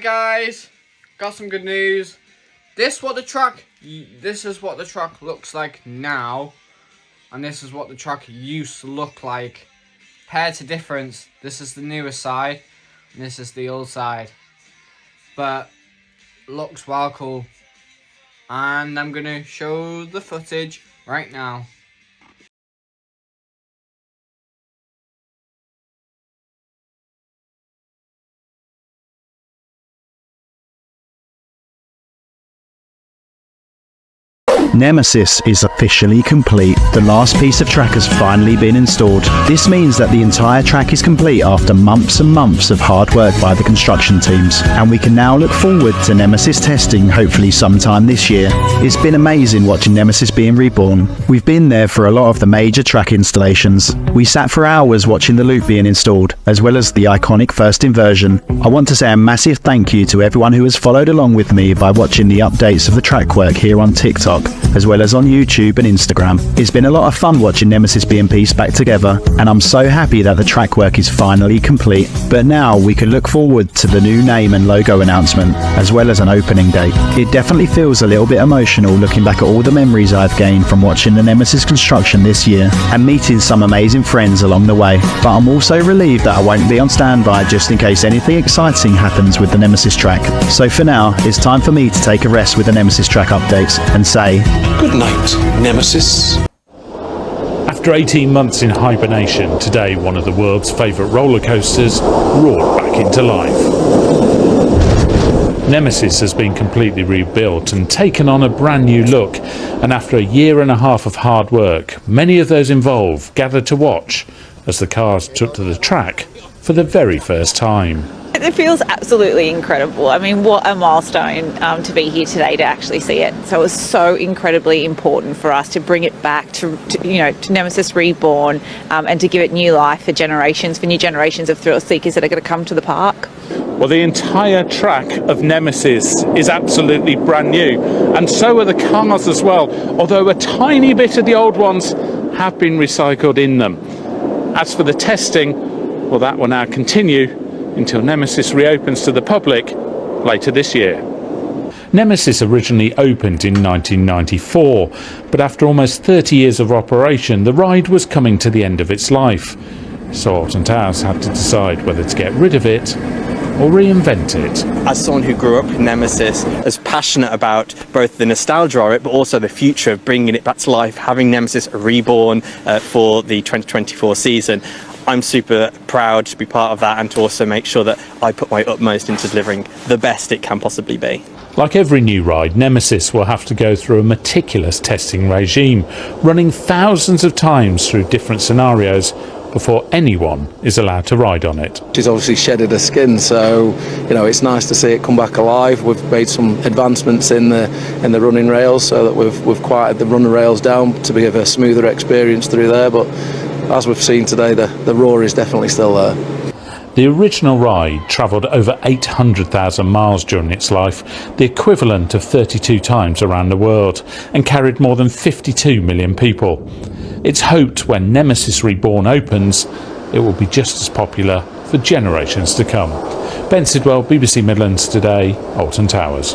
guys, got some good news. This is what the truck looks like now, and this is what the truck used to look like. Compare to difference, this is the newer side, and this is the old side. But looks well cool, and I'm gonna show the footage right now. Nemesis is officially complete. The last piece of track has finally been installed. This means that the entire track is complete after months and months of hard work by the construction teams, and we can now look forward to Nemesis testing hopefully sometime this year. It's been amazing watching Nemesis being reborn. We've been there for a lot of the major track installations. We sat for hours watching the loop being installed, as well as the iconic first inversion. I want to say a massive thank you to everyone who has followed along with me by watching the updates of the track work here on TikTok, as well as on YouTube and Instagram. It's been a lot of fun watching Nemesis being pieced back together, and I'm so happy that the track work is finally complete. But now we can look forward to the new name and logo announcement, as well as an opening date. It definitely feels a little bit emotional looking back at all the memories I've gained from watching the Nemesis construction this year, and meeting some amazing friends along the way. But I'm also relieved that I won't be on standby just in case anything exciting happens with the Nemesis track. So for now, it's time for me to take a rest with the Nemesis track updates and say, good night, Nemesis. After 18 months in hibernation, today one of the world's favourite roller coasters roared back into life. Nemesis has been completely rebuilt and taken on a brand new look, and after a year and a half of hard work, many of those involved gathered to watch as the cars took to the track for the very first time. It feels absolutely incredible. I mean, what a milestone to be here today to actually see it. So it was so incredibly important for us to bring it back to Nemesis Reborn, and to give it new life for new generations of thrill seekers that are going to come to the park. Well, the entire track of Nemesis is absolutely brand new, and so are the cars as well, although a tiny bit of the old ones have been recycled in them. As for the testing, well, that will now continue until Nemesis reopens to the public later this year. Nemesis originally opened in 1994, but after almost 30 years of operation, the ride was coming to the end of its life. So Allon Towers had to decide whether to get rid of it or reinvent it. As someone who grew up in Nemesis, as passionate about both the nostalgia of it, but also the future of bringing it back to life, having Nemesis reborn for the 2024 season, I'm super proud to be part of that and to also make sure that I put my utmost into delivering the best it can possibly be. Like every new ride, Nemesis will have to go through a meticulous testing regime, running thousands of times through different scenarios before anyone is allowed to ride on it. She's obviously shedded her skin, so it's nice to see it come back alive. We've made some advancements in the running rails, so that we've quieted the running rails down to give a smoother experience through there. But as we've seen today, the roar is definitely still there. The original ride travelled over 800,000 miles during its life, the equivalent of 32 times around the world, and carried more than 52 million people. It's hoped when Nemesis Reborn opens, it will be just as popular for generations to come. Ben Sidwell, BBC Midlands Today, Allon Towers.